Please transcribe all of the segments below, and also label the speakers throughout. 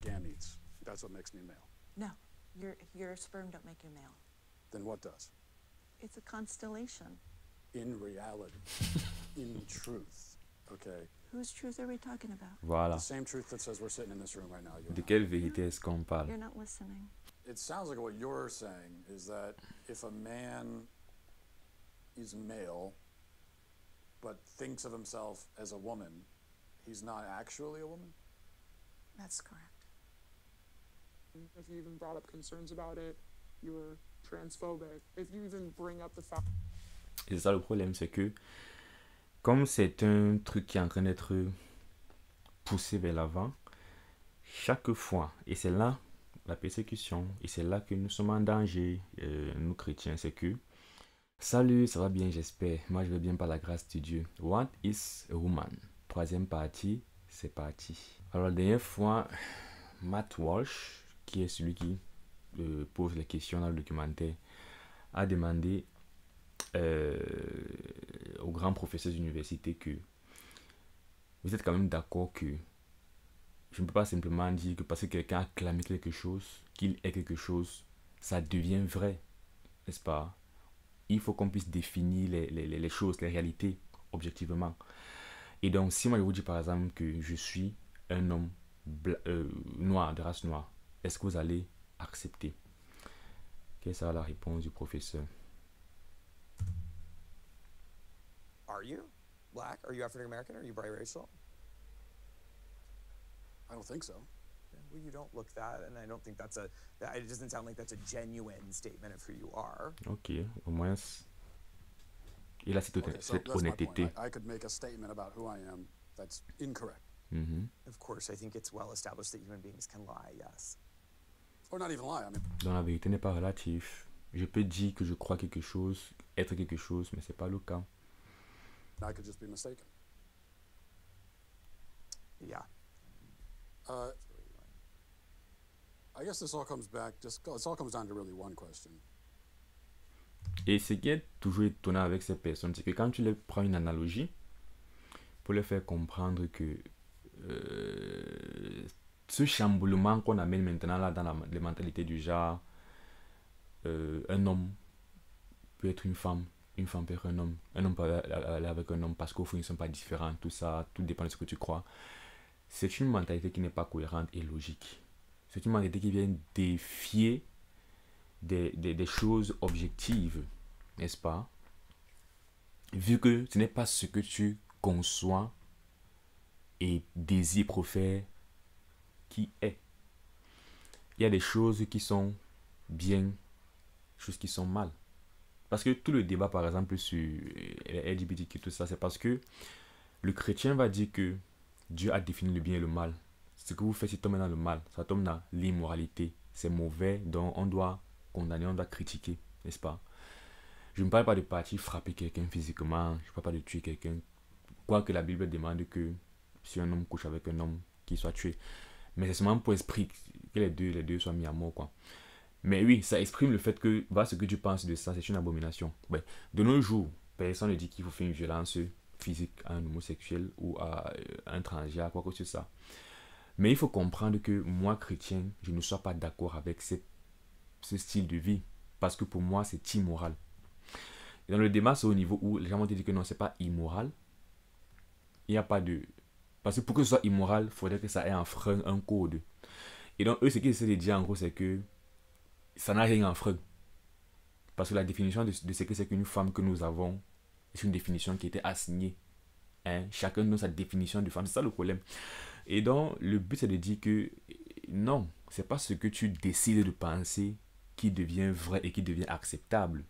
Speaker 1: Gametes. That's what makes me male.
Speaker 2: No, your sperm don't make you male.
Speaker 1: Then what does?
Speaker 2: It's a constellation.
Speaker 1: In reality, in truth, okay?
Speaker 2: Whose truth are we talking about?
Speaker 3: Voilà.
Speaker 1: The same truth that says we're sitting in this room right now. You
Speaker 3: De
Speaker 1: and I.
Speaker 3: quelle vérité est-ce qu'on parle?
Speaker 2: You're not listening.
Speaker 1: It sounds like what you're saying is that if a man is male but thinks of himself as a woman, he's not actually a woman?
Speaker 2: That's correct.
Speaker 4: If you even brought up concerns about it, you were transphobic. If you even bring up the fact...
Speaker 3: Et c'est ça le problème, c'est que comme c'est un truc qui est en train d'être poussé vers l'avant, chaque fois, et c'est là la persécution, et c'est là que nous sommes en danger, nous chrétiens, c'est que salut, ça va bien, j'espère. Moi, je vais bien par la grâce de Dieu. What is a woman? Troisième partie, c'est parti. Alors, la dernière fois, Matt Walsh, qui est celui qui pose les questions dans le documentaire, a demandé au grand professeur d'université que vous êtes quand même d'accord que je ne peux pas simplement dire que parce que quelqu'un a clamé quelque chose, qu'il est quelque chose, ça devient vrai, n'est-ce pas? Il faut qu'on puisse définir les choses, les réalités, objectivement. Et donc, si moi je vous dis par exemple que je suis un homme noir, de race noire, est-ce que vous allez accepter? Quelle sera la réponse du professeur?
Speaker 5: Are you black? Are you African American? Are you biracial?
Speaker 1: I don't think so.
Speaker 5: Well, you don't look that, and I don't think that's it doesn't sound like that's a genuine statement of who you are.
Speaker 3: Ok, au moins, il a cette
Speaker 1: Okay, so
Speaker 3: cette
Speaker 1: that's my
Speaker 3: honnêteté.
Speaker 1: point. I could make a statement about who I am that's incorrect.
Speaker 3: Mhm.
Speaker 5: Of course, I think it's well established that human beings can lie, yes.
Speaker 1: Or not even lie. I mean,
Speaker 3: Donc la vérité n'est pas relative. Je peux dire que je crois quelque chose, être quelque chose, mais c'est pas le cas.
Speaker 1: I could just be mistaken.
Speaker 5: Yeah.
Speaker 1: Uh, I guess this all comes back, this all comes down to really one question.
Speaker 3: Et ce qui est toujours étonnant avec ces personnes, c'est que quand tu les prends une analogie, pour leur faire comprendre que ce chamboulement qu'on amène maintenant là dans les mentalités du genre, un homme peut être une femme peut être un homme peut aller avec un homme parce qu'au fond ils ne sont pas différents, tout ça, tout dépend de ce que tu crois. C'est une mentalité qui n'est pas cohérente et logique. C'est une mentalité qui vient défier des choses objectives, n'est-ce pas? Vu que ce n'est pas ce que tu conçois et désires pour faire qui est. Il y a des choses qui sont bien, des choses qui sont mal. Parce que tout le débat, par exemple, sur les LGBTQ, tout ça, c'est parce que le chrétien va dire que Dieu a défini le bien et le mal. Ce que vous faites, c'est tomber dans le mal. Ça tombe dans l'immoralité. C'est mauvais, donc on doit condamner, on doit critiquer, n'est-ce pas? Je ne parle pas de partir frapper quelqu'un physiquement, je ne parle pas de tuer quelqu'un. Quoique la Bible demande que si un homme couche avec un homme, qu'il soit tué. Mais c'est seulement pour esprit que les deux soient mis à mort, quoi. Mais oui, ça exprime le fait que voilà ce que tu penses de ça, c'est une abomination. Ouais. De nos jours, personne ne dit qu'il faut faire une violence physique à un homosexuel ou à un transgenre, quoi que ce soit. Mais il faut comprendre que moi, chrétien, je ne suis pas d'accord avec ce style de vie. Parce que pour moi, c'est immoral. Et dans le débat, c'est au niveau où les gens vont te dire que non, c'est pas immoral. Il n'y a pas de... Parce que pour que ce soit immoral, il faudrait que ça ait enfreint un code. Et donc, eux, ce qu'ils essaient de dire, en gros, c'est que ça n'a rien enfreint. Parce que la définition de ce que c'est qu'une femme que nous avons, c'est une définition qui était assignée. Hein? Chacun de sa définition de femme. C'est ça le problème. Et donc, le but, c'est de dire que non, c'est pas ce que tu décides de penser qui devient vrai et qui devient acceptable.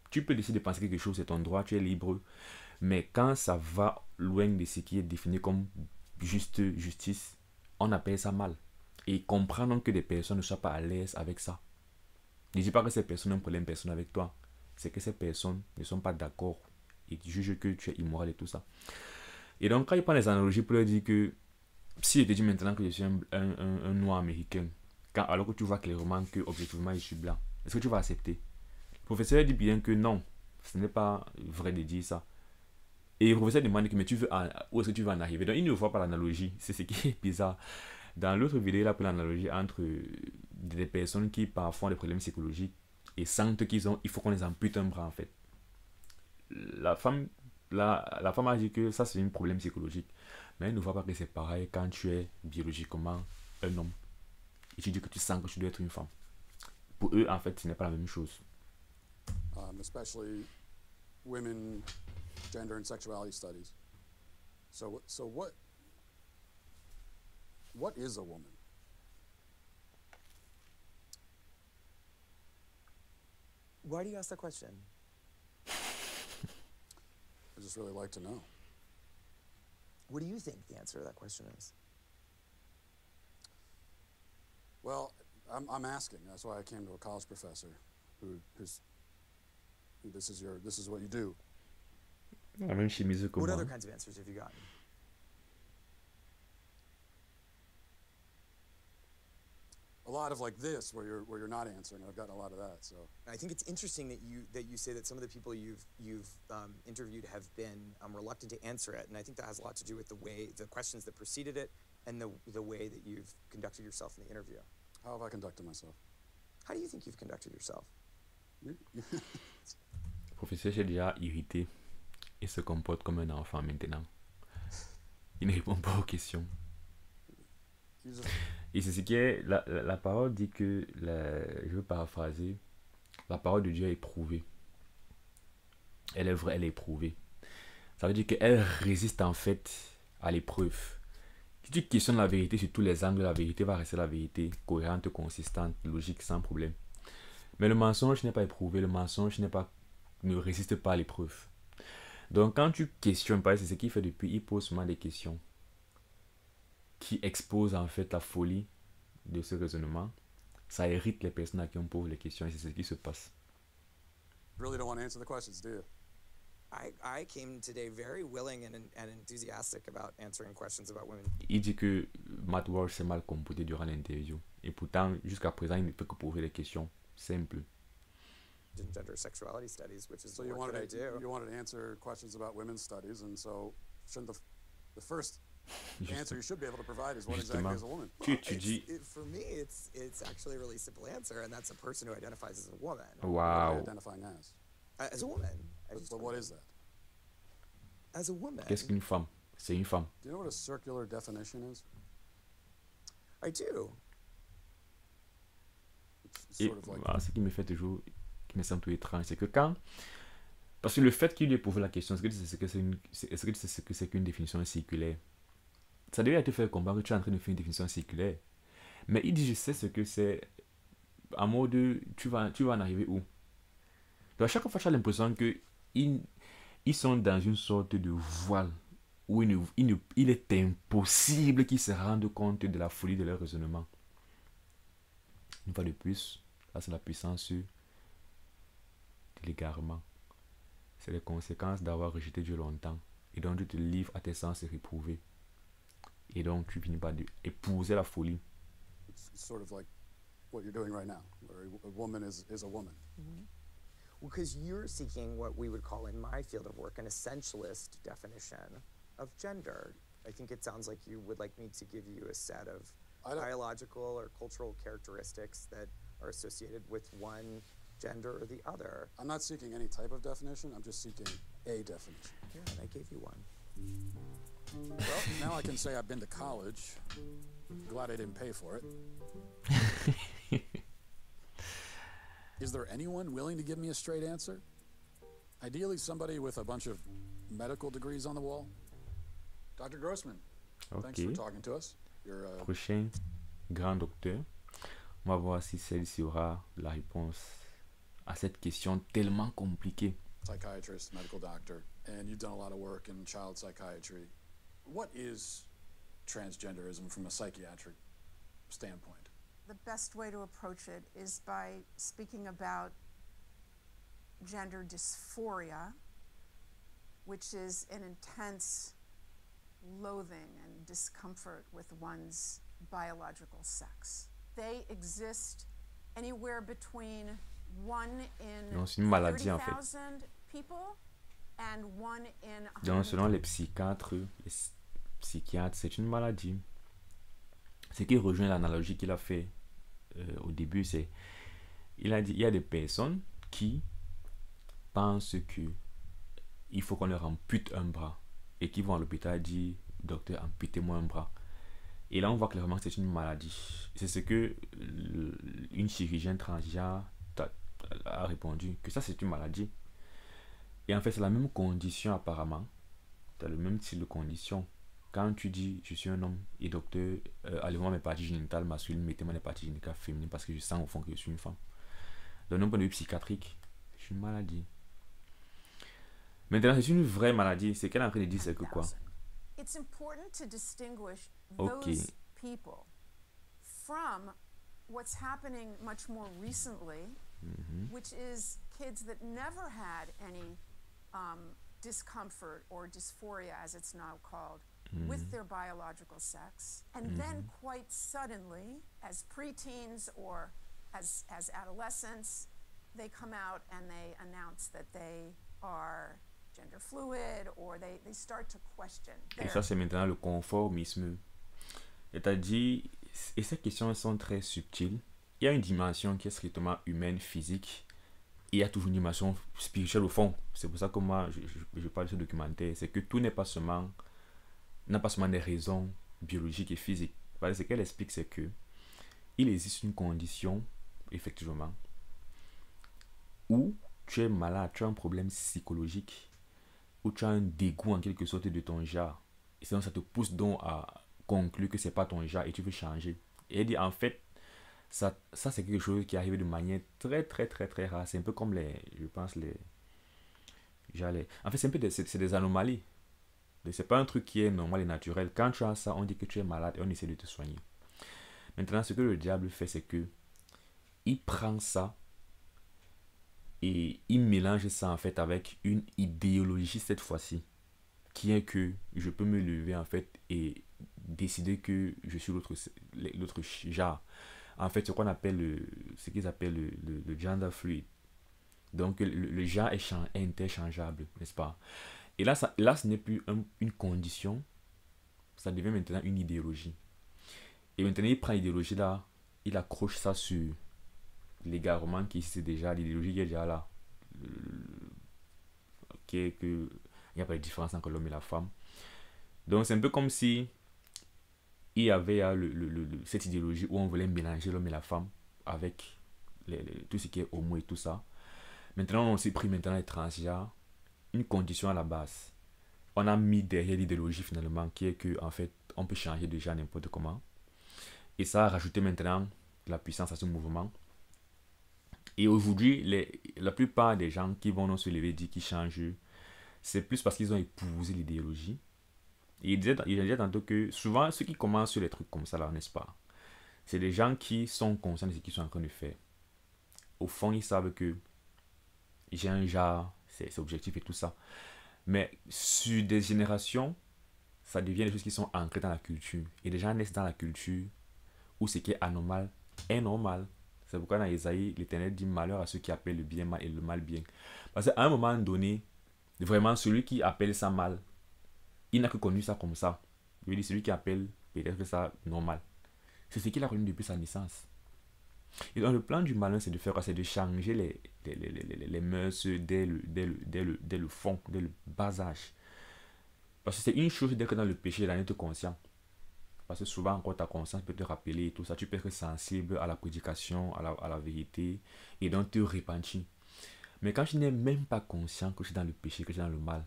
Speaker 3: Tu peux décider de penser quelque chose, c'est ton droit, tu es libre. Mais quand ça va loin de ce qui est défini comme justice, on appelle ça mal. Et comprendre que des personnes ne soient pas à l'aise avec ça. Ne dis pas que ces personnes ont un problème personnel avec toi. C'est que ces personnes ne sont pas d'accord et jugent que tu es immoral et tout ça. Et donc, quand ils prennent les analogies pour leur dire que si je te dis maintenant que je suis un noir américain, alors que tu vois clairement que objectivement je suis blanc, est-ce que tu vas accepter? Le professeur dit bien que non, ce n'est pas vrai de dire ça. Et le professeur demande que mais tu veux où est-ce que tu vas en arriver? Donc il ne voit pas l'analogie, c'est ce qui est bizarre. Dans l'autre vidéo, il a pris l'analogie entre des personnes qui parfois ont des problèmes psychologiques et sentent il faut qu'on les ampute un bras en fait. La femme a dit que ça c'est un problème psychologique, mais elle ne voit pas que c'est pareil quand tu es biologiquement un homme et tu dis que tu sens que tu dois être une femme. Pour eux, en fait, ce n'est pas la même chose.
Speaker 1: Especially women, gender and sexuality studies. So what is a woman?
Speaker 5: Why do you ask that question?
Speaker 1: I just really like to know.
Speaker 5: What do you think the answer to that question is?
Speaker 1: Well, I'm asking. That's why I came to a college professor who's this is what you do.
Speaker 3: La même chemise que
Speaker 5: What
Speaker 3: moi.
Speaker 5: other kinds of answers have you gotten?
Speaker 1: A lot of like this where you're not answering. I've gotten a lot of that. So
Speaker 5: I think it's interesting that you say that some of the people you've interviewed have been reluctant to answer it, and I think that has a lot to do with the questions that preceded it, and the way that you've conducted yourself in the interview.
Speaker 1: how have I conducted myself?
Speaker 5: How do you think you've conducted yourself?
Speaker 3: Le professeur est déjà irrité. Il se comporte comme un enfant maintenant. Il ne répond pas aux questions.
Speaker 1: You just,
Speaker 3: Et c'est ce qui est. La parole dit que. Je veux paraphraser. La parole de Dieu est éprouvée. Elle est vraie, elle est éprouvée. Ça veut dire qu'elle résiste en fait à l'épreuve. Si tu questionnes la vérité sur tous les angles, la vérité va rester la vérité, cohérente, consistante, logique, sans problème. Mais le mensonge n'est pas éprouvé, le mensonge ne résiste pas à l'épreuve. Donc quand tu questionnes, c'est ce qu'il fait depuis, il pose souvent des questions qui exposent en fait la folie de ce raisonnement. Ça irrite les personnes à qui on pose les questions et c'est ce qui se passe.
Speaker 1: really don't want to answer the questions, do you?
Speaker 5: I came today very willing and enthusiastic about answering questions about women.
Speaker 3: Il dit que Matt Walsh s'est mal comporté durant l'interview. Et pourtant, jusqu'à présent, il ne peut que poser des questions simples.
Speaker 5: In gender sexuality studies, which is
Speaker 1: So
Speaker 5: the
Speaker 1: you
Speaker 5: work that I
Speaker 1: wanted
Speaker 5: do.
Speaker 1: you wanted to answer questions about women's studies, and so shouldn't the first answer you should be able to provide is what exactly is a woman?
Speaker 3: Tu étudies.
Speaker 5: For me, it's actually a really simple answer, and that's a person who identifies as a woman.
Speaker 1: What are you
Speaker 3: Waouh.
Speaker 1: identifying as?
Speaker 5: As a woman.
Speaker 1: But what is that?
Speaker 5: As a woman.
Speaker 3: Qu'est-ce qu'une femme? C'est une femme.
Speaker 1: Do you know what a circular definition is?
Speaker 5: I do.
Speaker 1: It's
Speaker 3: Et
Speaker 1: sort of like
Speaker 3: voilà, ce qui me fait toujours, qui me semble tout étrange, c'est que quand, parce que le fait qu'il lui ait posé la question, est-ce que c'est ce que c'est qu'une définition circulaire? Ça devait te faire comprendre que tu es en train de faire une définition circulaire. Mais il dit, je sais ce que c'est, en mode, tu vas en arriver où? Donc à chaque fois, j'ai l'impression que ils sont dans une sorte de voile où il est impossible qu'ils se rendent compte de la folie de leur raisonnement. Une fois de plus, ça c'est la puissance de l'égarement. C'est les conséquences d'avoir rejeté Dieu longtemps. Et donc tu te livres à tes sens réprouvés. Et donc tu finis par épouser la folie.
Speaker 1: it's sort of like what you're doing right now, where a woman is a woman.
Speaker 5: Because you're seeking what we would call in my field of work an essentialist definition of gender. I think it sounds like you would like me to give you a set of
Speaker 1: I don't-
Speaker 5: biological or cultural characteristics that are associated with one gender or the other.
Speaker 1: I'm not seeking any type of definition. I'm just seeking a definition.
Speaker 5: Yeah, and I gave you one.
Speaker 1: Well, now I can say I've been to college. Glad I didn't pay for it. Is there anyone willing to give me a straight answer? Ideally, somebody with a bunch of medical degrees on the wall. Dr. Grossman, thanks for
Speaker 3: Ok.
Speaker 1: talking to us. You're
Speaker 3: Prochain grand docteur. On va voir si celle-ci aura la réponse à cette question tellement compliquée.
Speaker 1: psychiatrist, medical doctor, and you've done a lot of work in child psychiatry. What is transgenderism from a psychiatric standpoint?
Speaker 2: The best way to approach it is by speaking about gender dysphoria, which is an intense loathing and discomfort with one's biological sex. They exist anywhere between 1 in
Speaker 3: Non, c'est une maladie, en fait.
Speaker 2: 30,000 people and 1 in
Speaker 3: Donc, selon
Speaker 2: 100.
Speaker 3: les psychiatres, c'est une maladie. Ce qui rejoint l'analogie qu'il a fait au début, c'est il a dit il y a des personnes qui pensent que il faut qu'on leur ampute un bras et qui vont à l'hôpital dire docteur, amputez-moi un bras. Et là, on voit clairement que c'est une maladie. C'est ce que une chirurgienne transgenre a répondu, que ça c'est une maladie. Et en fait, c'est la même condition apparemment. Tu as le même style de condition. Quand tu dis je suis un homme et docteur, enlevez-moi mes parties génitales masculines, mettez-moi les parties génitales féminines parce que je sens au fond que je suis une femme. Donc, d'un point de vue psychiatrique, c'est une maladie. Maintenant, c'est une vraie maladie. C'est qu'elle est en train de dire, c'est que quoi?
Speaker 2: It's important to distinguish
Speaker 3: Okay.
Speaker 2: those people from what's happening much more recently, which is kids that never had any discomfort or dysphoria, as it's now called, with their biological sex. And then quite suddenly, as preteens or as adolescents, they come out and they announce that they are gender fluid, or they start to question
Speaker 3: Et
Speaker 2: their
Speaker 3: ça, c'est maintenant le conformisme. C'est-à-dire, et ces questions sont très subtiles. Il y a une dimension qui est strictement humaine, physique. Et il y a toujours une dimension spirituelle au fond. C'est pour ça que moi, je parle de ce documentaire. C'est que tout n'a pas seulement des raisons biologiques et physiques. Parce que ce qu'elle explique, c'est que il existe une condition, effectivement, où tu es malade, tu as un problème psychologique, où tu as un dégoût en quelque sorte de ton genre. Et sinon, ça te pousse donc à conclure que c'est pas ton genre et tu veux changer. Et elle dit, en fait, ça c'est quelque chose qui arrive de manière très, très, très, très rare. C'est un peu comme je pense, en fait, c'est des anomalies. C'est pas un truc qui est normal et naturel. Quand tu as ça, on dit que tu es malade et on essaie de te soigner. Maintenant, ce que le diable fait, c'est que il prend ça et il mélange ça en fait avec une idéologie cette fois-ci, qui est que je peux me lever en fait et décider que je suis l'autre genre. En fait, ce qu'ils appellent le gender fluid. Donc le genre est interchangeable, n'est-ce pas? Et là, ce n'est plus une condition, ça devient maintenant une idéologie. Et maintenant, il prend l'idéologie là, il accroche ça sur l'égarement qui c'est déjà, l'idéologie qui est déjà là. Il n'y a pas de différence entre l'homme et la femme. Donc c'est un peu comme si il y avait cette idéologie où on voulait mélanger l'homme et la femme avec tout ce qui est homo et tout ça. Maintenant, on s'est pris maintenant les transgenres, une condition à la base. On a mis derrière l'idéologie finalement qui est que en fait on peut changer de genre n'importe comment. Et ça a rajouté maintenant la puissance à ce mouvement. Et aujourd'hui, la plupart des gens qui vont se lever et dire qu'ils changent, c'est plus parce qu'ils ont épousé l'idéologie. Et il disait tantôt que souvent, ceux qui commencent sur les trucs comme ça, là, n'est-ce pas? C'est des gens qui sont conscients de ce qu'ils sont en train de faire. Au fond, ils savent que j'ai un genre, c'est objectif et tout ça. Mais sur des générations, ça devient des choses qui sont ancrées dans la culture. Et les gens naissent dans la culture où ce qui est anormal est normal. C'est pourquoi dans Isaïe, l'Éternel dit malheur à ceux qui appellent le bien mal et le mal bien. Parce qu'à un moment donné, vraiment celui qui appelle ça mal, il n'a que connu ça comme ça. Il veut dire celui qui appelle peut-être ça normal. C'est ce qu'il a connu depuis sa naissance. Et donc le plan du malin, c'est de faire quoi? C'est de changer les mœurs dès le fond, dès le bas âge. Parce que c'est une chose d'être dans le péché, d'en être conscient. Parce que souvent, encore ta conscience peut te rappeler et tout ça. Tu peux être sensible à la prédication, à la vérité, et donc te repentir. Mais quand tu n'es même pas conscient que tu es dans le péché, que tu es dans le mal,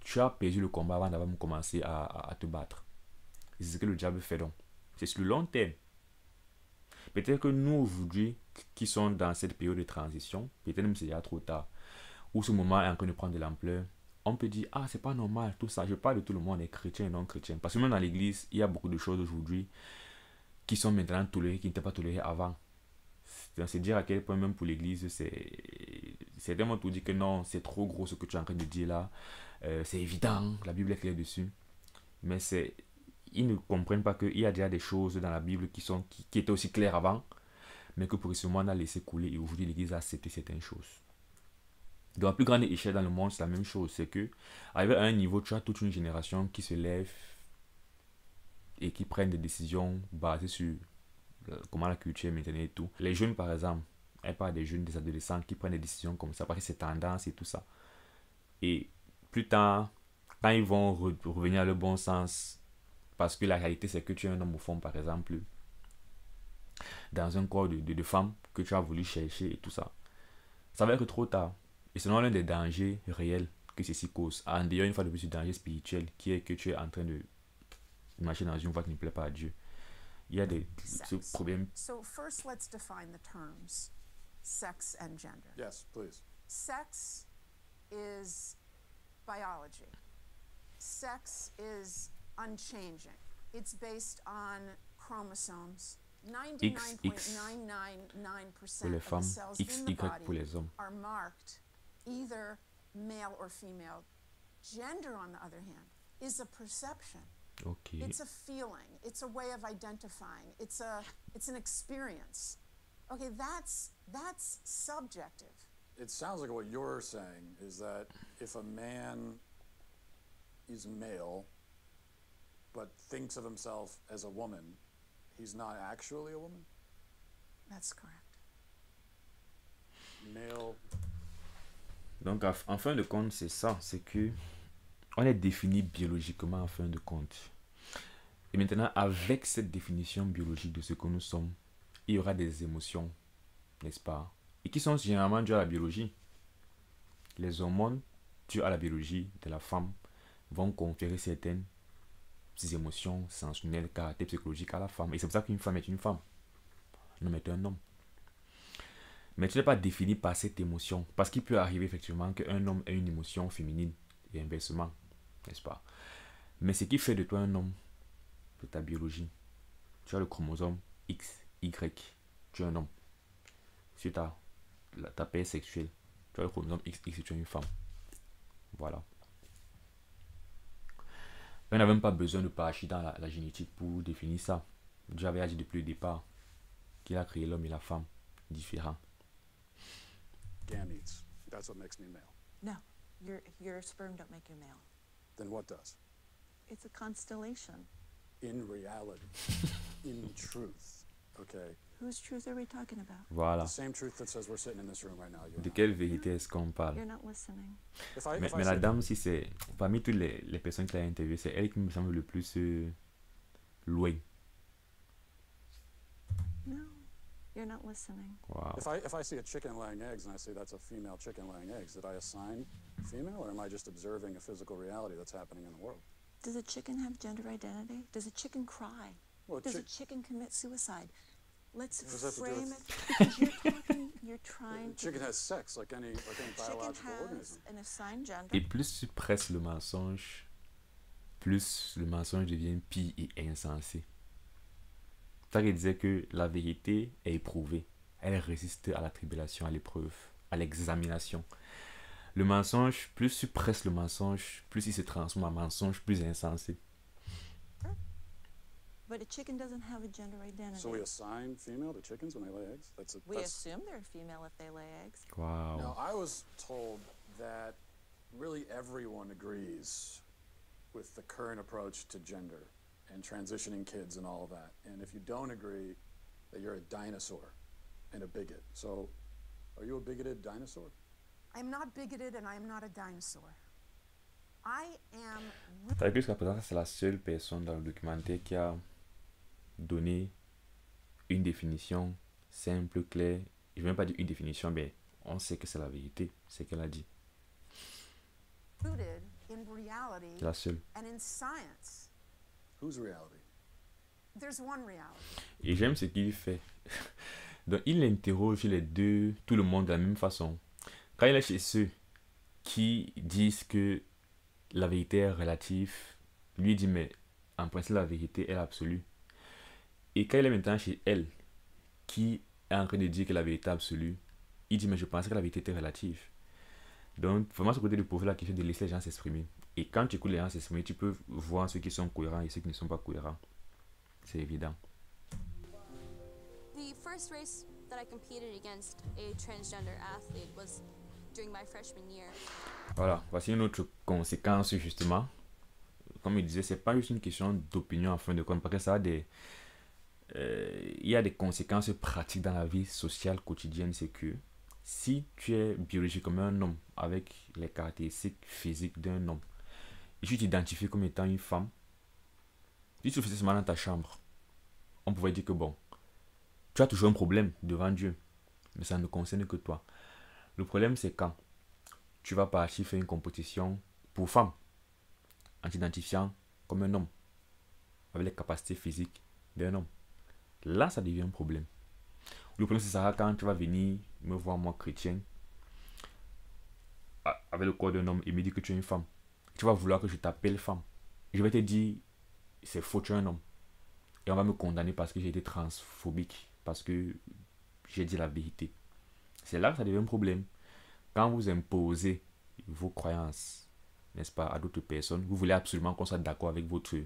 Speaker 3: tu as perdu le combat avant d'avoir commencé à te battre. Et c'est ce que le diable fait donc. C'est sur le long terme. Peut-être que nous, aujourd'hui, qui sommes dans cette période de transition, peut-être même c'est déjà trop tard, où ce moment est en train de prendre de l'ampleur, on peut dire, ah, c'est pas normal, tout ça. Je parle de tout le monde, les chrétiens et non chrétiens. Parce que même dans l'église, il y a beaucoup de choses aujourd'hui qui sont maintenant tolérées, qui n'étaient pas tolérées avant. C'est dire à quel point, même pour l'église, c'est tellement tout dit que non, c'est trop gros ce que tu es en train de dire là. C'est évident, la Bible est claire dessus. Mais ils ne comprennent pas qu'il y a déjà des choses dans la Bible qui étaient aussi claires avant, mais que progressivement on a laissé couler et aujourd'hui l'église a accepté certaines choses. Donc, à plus grande échelle dans le monde, c'est la même chose. C'est que, arrivé à un niveau, tu as toute une génération qui se lève et qui prennent des décisions basées sur comment la culture est maintenue et tout. Les jeunes, par exemple, elle parle des jeunes, des adolescents qui prennent des décisions comme ça parce que c'est tendance et tout ça. Et plus tard, quand ils vont revenir à le bon sens, parce que la réalité c'est que tu es un homme au fond, par exemple, dans un corps de femme que tu as voulu chercher et tout ça, ça va être trop tard. Et c'est l'un des dangers réels que ceci cause. En dehors, une fois de plus, du danger spirituel qui est que tu es en train de marcher dans une voie qui ne plaît pas à Dieu. Il y a des problèmes.
Speaker 2: So first, let's define the terms sex and gender.
Speaker 1: Yes, please.
Speaker 2: Sex is biology. Sex is unchanging. It's based on chromosomes.
Speaker 3: Pour les
Speaker 2: 99.999% of
Speaker 3: femmes,
Speaker 2: the cells in the
Speaker 3: XY pour
Speaker 2: body
Speaker 3: les hommes.
Speaker 2: are marked either male or female. Gender, on the other hand, is a perception.
Speaker 3: Ok.
Speaker 2: It's a feeling. It's a way of identifying. It's an experience. Okay, that's subjective.
Speaker 1: It sounds like what you're saying is that if a man is male but thinks of himself as a woman, he's not actually a woman?
Speaker 2: That's correct.
Speaker 1: Male.
Speaker 3: Donc, en fin de compte, c'est ça. C'est que on est défini biologiquement en fin de compte. Et maintenant, avec cette définition biologique de ce que nous sommes, il y aura des émotions, n'est-ce pas? Et qui sont généralement dues à la biologie. Les hormones dues à la biologie de la femme vont conférer certaines émotions sensorielles, caractères psychologiques à la femme. Et c'est pour ça qu'une femme est une femme. Un homme est un homme. Mais tu n'es pas défini par cette émotion. Parce qu'il peut arriver effectivement qu'un homme ait une émotion féminine et inversement, n'est-ce pas? Mais ce qui fait de toi un homme, de ta biologie, tu as le chromosome X, Y, tu es un homme. Si tu as ta paire sexuelle, tu as le chromosome XX, tu es une femme. Voilà. On n'a même pas besoin de partir dans la génétique pour définir ça. J'avais dit depuis le départ qu'il a créé l'homme et la femme différents.
Speaker 1: Gametes. That's what makes me male.
Speaker 6: No, your sperm don't make you male.
Speaker 1: Then what does?
Speaker 6: It's a constellation.
Speaker 1: In reality, in truth, okay?
Speaker 6: Whose truth are we talking about?
Speaker 3: Voilà.
Speaker 1: The same truth that says we're sitting in this room right now. You
Speaker 3: De
Speaker 1: and I.
Speaker 3: quelle vérité est-ce qu'on parle?
Speaker 6: You're not listening.
Speaker 3: Mais la dame, si c'est parmi toutes les personnes qui l'ont interviewée, c'est elle qui me semble le plus loin.
Speaker 6: No, you're not listening.
Speaker 3: Wow.
Speaker 1: If I see a chicken laying eggs and I say that's a female chicken laying eggs, did I assign female, or am I just observing a physical reality that's happening in the world?
Speaker 6: Does a chicken have gender identity? Does a chicken cry?
Speaker 1: Well,
Speaker 6: Does a chicken commit suicide? Let's
Speaker 1: What does that have to do
Speaker 6: frame
Speaker 1: with-
Speaker 6: it because you're trying to.
Speaker 1: Chicken has sex like any
Speaker 6: Chicken
Speaker 1: biological
Speaker 6: has
Speaker 1: organism.
Speaker 6: an assigned gender.
Speaker 3: Et plus tu presses le mensonge, plus le mensonge devient pire et insensé. Ça qui disait que la vérité est éprouvée. Elle résiste à la tribulation, à l'épreuve, à l'examination. Le mensonge, plus tu presses le mensonge, plus il se transforme en mensonge plus insensé.
Speaker 6: But a chicken doesn't have a gender identity.
Speaker 1: So we assign female to chickens when they lay eggs?
Speaker 6: We
Speaker 1: that's
Speaker 6: assume they're female if they lay eggs.
Speaker 3: Wow.
Speaker 1: Now, I was told that really everyone agrees with the current approach to gender and transitioning kids and all of that. And if you don't agree, that you're a dinosaur and a bigot. So, are you a bigoted dinosaur?
Speaker 2: I'm not bigoted and I am not a dinosaur. I am
Speaker 3: C'est que jusqu'à présent, c'est la seule personne dans le documentaire qui a donné une définition simple, claire. Je ne vais même pas dire une définition, mais on sait que c'est la vérité, c'est ce qu'elle a dit.
Speaker 2: rooted in reality
Speaker 3: C'est la seule.
Speaker 2: and in science.
Speaker 1: Whose reality?
Speaker 2: There's one reality.
Speaker 3: Et j'aime ce qu'il fait. Donc, il interroge les deux, tout le monde de la même façon. Quand il est chez ceux qui disent que la vérité est relative, lui dit, mais en principe, la vérité est absolue. Et quand il est maintenant chez elle, qui est en train de dire que la vérité est absolue, il dit, mais je pensais que la vérité était relative. Donc, vraiment, ce côté de poser la question de laisser les gens s'exprimer. Et quand tu écoutes les gens s'exprimer, tu peux voir ceux qui sont cohérents et ceux qui ne sont pas cohérents. C'est évident.
Speaker 7: The first race that I competed against a transgender athlete was during my freshman year.
Speaker 3: Voilà, voici une autre conséquence justement comme il disait, c'est pas juste une question d'opinion en fin de compte, parce que ça a il y a des conséquences pratiques dans la vie sociale quotidienne. C'est que si tu es biologiquement un homme avec les caractéristiques physiques d'un homme, et tu t'identifies comme étant une femme, si tu faisais seulement dans ta chambre, on pouvait dire que bon, tu as toujours un problème devant Dieu, mais ça ne concerne que toi. Le problème, c'est quand tu vas partir faire une compétition pour femmes, en t'identifiant comme un homme, avec les capacités physiques d'un homme. Là, ça devient un problème. Le problème, c'est ça quand tu vas venir me voir, moi, chrétien, avec le corps d'un homme, et me dire que tu es une femme. Tu vas vouloir que je t'appelle femme. Je vais te dire, c'est faux, tu es un homme. Et on va me condamner parce que j'ai été transphobique, parce que j'ai dit la vérité. C'est là que ça devient un problème. Quand vous imposez vos croyances, n'est-ce pas, à d'autres personnes, vous voulez absolument qu'on soit d'accord avec votre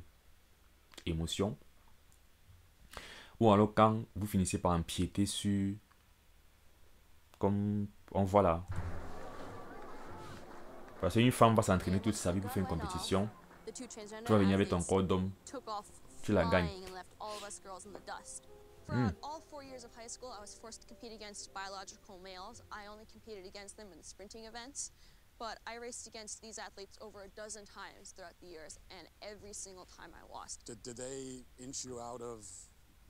Speaker 3: émotion. Ou alors quand vous finissez par empiéter sur, comme on voit là, parce qu'une femme va s'entraîner toute sa vie pour faire une compétition, tu vas venir avec ton corps d'homme, tu la gagnes.
Speaker 7: Throughout all 4 years of high school, I was forced to compete against biological males. I only competed against them in sprinting events, but I raced against these athletes over a dozen times throughout the years, and every single time I lost.
Speaker 1: Did they inch you out of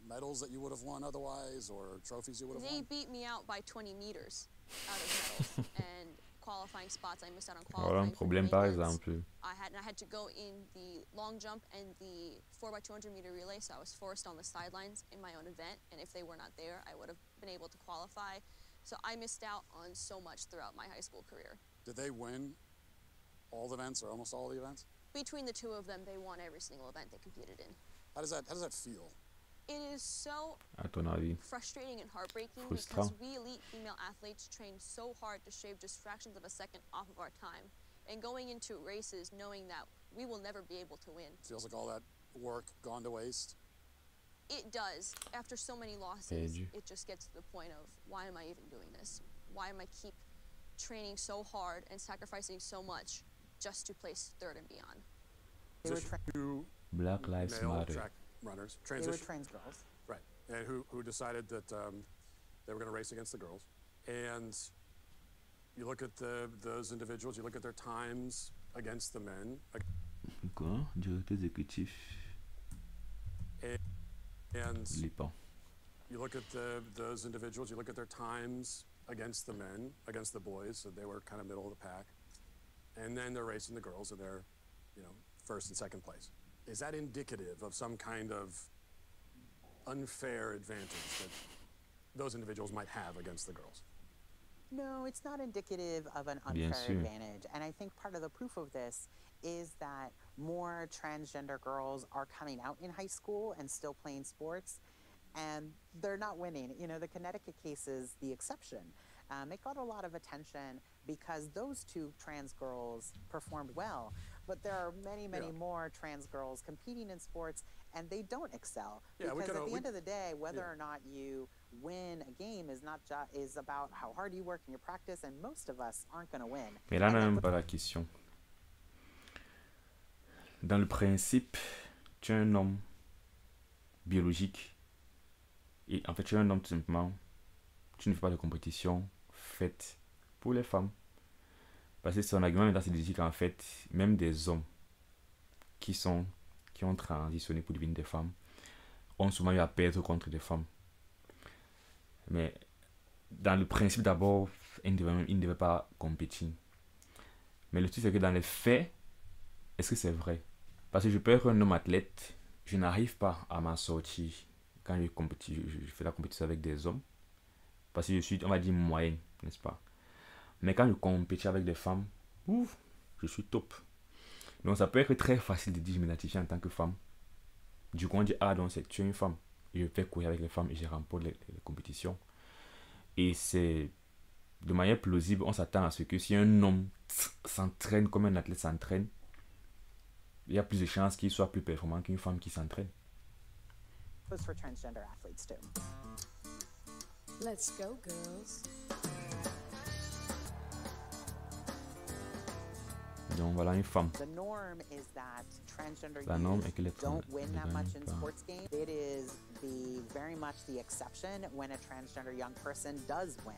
Speaker 1: medals that you would have won otherwise, or trophies you would have
Speaker 7: They
Speaker 1: won?
Speaker 7: beat me out by 20 meters out of medals, and qualifying spots, I missed out on
Speaker 3: Voilà un
Speaker 7: qualifying.
Speaker 3: problème par exemple.
Speaker 7: I had to go in the long jump and the 4x200 meter relay, so I was forced on the sidelines in my own event, and if they were not there, I would have been able to qualify. So I missed out on so much throughout my high school career.
Speaker 1: Did they win all the events or almost all the events?
Speaker 7: Between the two of them, they won every single event they competed in.
Speaker 1: How does that feel?
Speaker 7: It is so
Speaker 3: À ton avis?
Speaker 7: frustrating and heartbreaking
Speaker 3: Frustrant.
Speaker 7: because we elite female athletes train so hard to shave just fractions of a second off of our time. And going into races knowing that we will never be able to win.
Speaker 1: Feels like all that work gone to waste.
Speaker 7: It does. After so many losses,
Speaker 3: Perdu.
Speaker 7: it just gets to the point of, why am I even doing this? Why am I keep training so hard and sacrificing so much just to place third and beyond?
Speaker 8: They were,
Speaker 1: Two
Speaker 3: Black Lives
Speaker 1: male
Speaker 3: Matter.
Speaker 1: track runners,
Speaker 8: they were
Speaker 1: transition,
Speaker 8: trans girls.
Speaker 1: right, and who decided that they were going to race against the girls. And you look at those individuals, you look at their times against the men,
Speaker 3: Quoi? Directeur exécutif.
Speaker 1: and
Speaker 3: Lipan.
Speaker 1: you look at those individuals, you look at their times against the men, against the boys, so they were kind of middle of the pack. And then they're racing the girls, and they're, first and second place. Is that indicative of some kind of unfair advantage that those individuals might have against the girls?
Speaker 8: No, it's not indicative of an
Speaker 3: Bien
Speaker 8: unfair
Speaker 3: sûr.
Speaker 8: advantage. And I think part of the proof of this is that more transgender girls are coming out in high school and still playing sports, and they're not winning. The Connecticut case is the exception. It got a lot of attention because those two trans girls performed well, but there are many
Speaker 1: Yeah.
Speaker 8: more trans girls competing in sports, and they don't excel.
Speaker 1: Yeah, we
Speaker 8: because
Speaker 1: could-
Speaker 8: at the
Speaker 1: we-
Speaker 8: end of the day, whether
Speaker 1: yeah.
Speaker 8: or not you win a game is about how hard you work in your practice, and most of us aren't going to win.
Speaker 3: Mais là, on
Speaker 8: And
Speaker 3: n'a
Speaker 8: that
Speaker 3: même pas la question. Dans le principe, tu es un homme biologique. Et en fait, tu es un homme tout simplement. Tu ne fais pas de compétition faite pour les femmes. Parce que son argument maintenant, c'est de dire qu'en fait, même des hommes qui ont transitionné pour devenir des femmes ont souvent eu à perdre contre des femmes. Mais dans le principe d'abord, ils ne devaient pas compétir. Mais le truc c'est que dans les faits, est-ce que c'est vrai? Parce que je peux être un homme athlète, je n'arrive pas à m'en sortir quand je fais la compétition avec des hommes. Parce que je suis, on va dire, moyen, n'est-ce pas? Mais quand je compétis avec des femmes, ouf, je suis top. Donc ça peut être très facile de dire je m'identifie en tant que femme. Du coup on dit ah donc tu es une femme. Je fais courir avec les femmes et je remporte les compétitions. Et c'est de manière plausible, on s'attend à ce que si un homme s'entraîne comme un athlète s'entraîne, il y a plus de chances qu'il soit plus performant qu'une femme qui s'entraîne.
Speaker 8: goes for transgender athletes too.
Speaker 9: Let's go, girls.
Speaker 3: Donc voilà, une femme.
Speaker 8: The norm is that transgender
Speaker 3: La norme
Speaker 8: youth
Speaker 3: est que les
Speaker 8: don't win that
Speaker 3: ne
Speaker 8: much
Speaker 3: gagnent
Speaker 8: in
Speaker 3: pas.
Speaker 8: sports games. It is very much the exception when a transgender young person does win.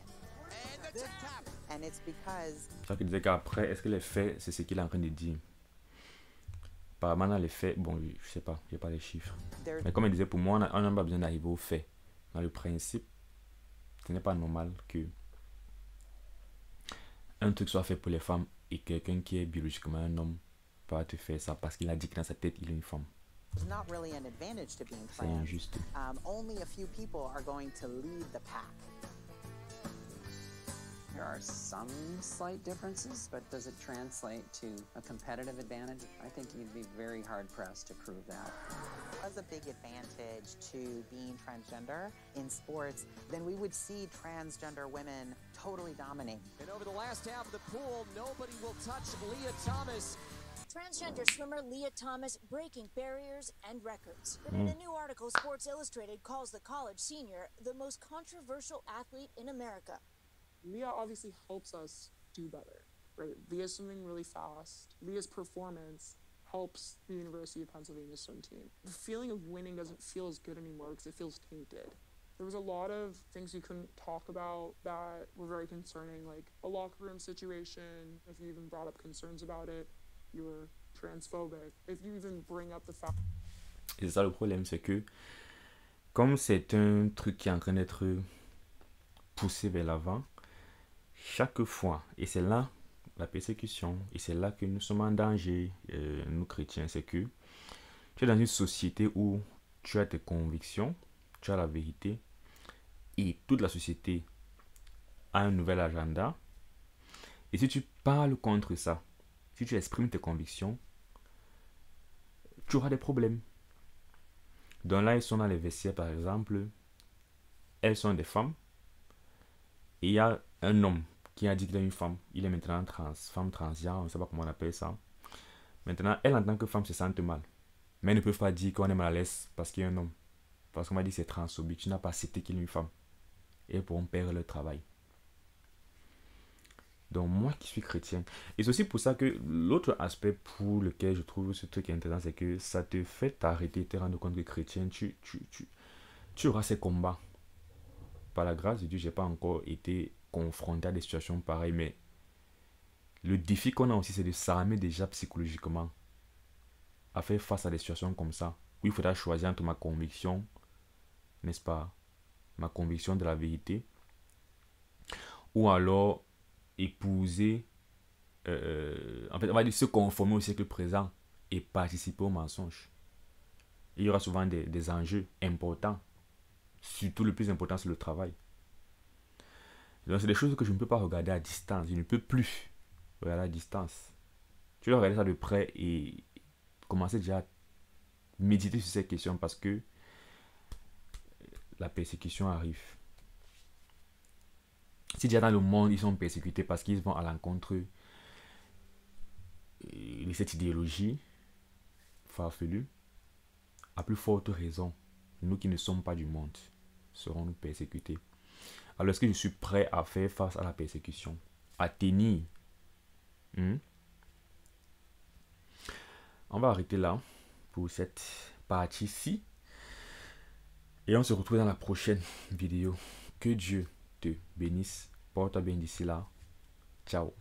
Speaker 8: And it's because
Speaker 3: C'est ça qu'il disait qu'après, est-ce que les faits, c'est ce qu'il est en train de dire? Apparemment, dans les faits, bon, je sais pas, j'ai pas les chiffres.
Speaker 8: there's
Speaker 3: Mais comme il disait, pour moi, on n'a pas besoin d'arriver aux faits. Dans le principe, ce n'est pas normal que un truc soit fait pour les femmes et quelqu'un qui est biologiquement un homme va te faire ça parce qu'il a dit que dans sa tête, il est une femme.
Speaker 8: not really an advantage to being
Speaker 3: C'est
Speaker 8: trans.
Speaker 3: injuste.
Speaker 8: Only a few people are going to lead the pack.
Speaker 9: There are some slight differences, but does it translate to a competitive advantage? I think you'd be very hard pressed to prove that.
Speaker 8: Was a big advantage to being transgender in sports, then we would see transgender women totally dominate.
Speaker 10: And over the last half of the pool, nobody will touch Leah Thomas.
Speaker 11: Transgender swimmer Leah Thomas breaking barriers and records. But in a new article, Sports Illustrated calls the college senior the most controversial athlete in America.
Speaker 4: Leah obviously helps us do better, right? Leah's swimming really fast. Leah's performance helps the University of Pennsylvania swim team. The feeling of winning doesn't feel as good anymore because it feels tainted. There was a lot of things you couldn't talk about that were very concerning, like a locker room situation. If you even brought up concerns about it, you were transphobic. If you even bring up the fact.
Speaker 3: Et c'est ça le problème, c'est que comme c'est un truc qui est en train d'être poussé vers l'avant, chaque fois, et c'est là la persécution, et c'est là que nous sommes en danger, nous chrétiens, c'est que tu es dans une société où tu as tes convictions, tu as la vérité, et toute la société a un nouvel agenda. Et si tu parles contre ça, si tu exprimes tes convictions, tu auras des problèmes. Donc là, ils sont dans les vestiaires, par exemple, elles sont des femmes, et il y a un homme qui a dit qu'il est une femme. Il est maintenant femme transgenre, on ne sait pas comment on appelle ça. Maintenant, elle, en tant que femme, se sent mal. Mais elles ne peuvent pas dire qu'on est mal à l'aise parce qu'il y a un homme. Parce qu'on m'a dit que c'est transphobique. Tu n'as pas cité qu'il est une femme. Et elles pourront perdre leur travail. Donc, moi qui suis chrétien. Et c'est aussi pour ça que l'autre aspect pour lequel je trouve ce truc intéressant, c'est que ça te fait t'arrêter, te rendre compte que chrétien, tu auras ces combats. Par la grâce de Dieu, je n'ai pas encore été confronté à des situations pareilles, mais le défi qu'on a aussi, c'est de s'armer déjà psychologiquement à faire face à des situations comme ça, où il faudra choisir entre ma conviction, n'est-ce pas, ma conviction de la vérité, ou alors épouser, en fait, on va dire se conformer au siècle présent et participer au mensonge. Il y aura souvent des enjeux importants, surtout le plus important, c'est le travail. Donc c'est des choses que je ne peux pas regarder à distance. Je ne peux plus regarder à distance. Tu dois regarder ça de près et commencer déjà à méditer sur ces questions parce que la persécution arrive. Si déjà dans le monde ils sont persécutés parce qu'ils vont à l'encontre de cette idéologie farfelue, à plus forte raison, nous qui ne sommes pas du monde serons-nous persécutés. Alors est-ce que je suis prêt à faire face à la persécution, à tenir? On va arrêter là pour cette partie-ci. Et on se retrouve dans la prochaine vidéo. Que Dieu te bénisse. Porte bien d'ici là. Ciao.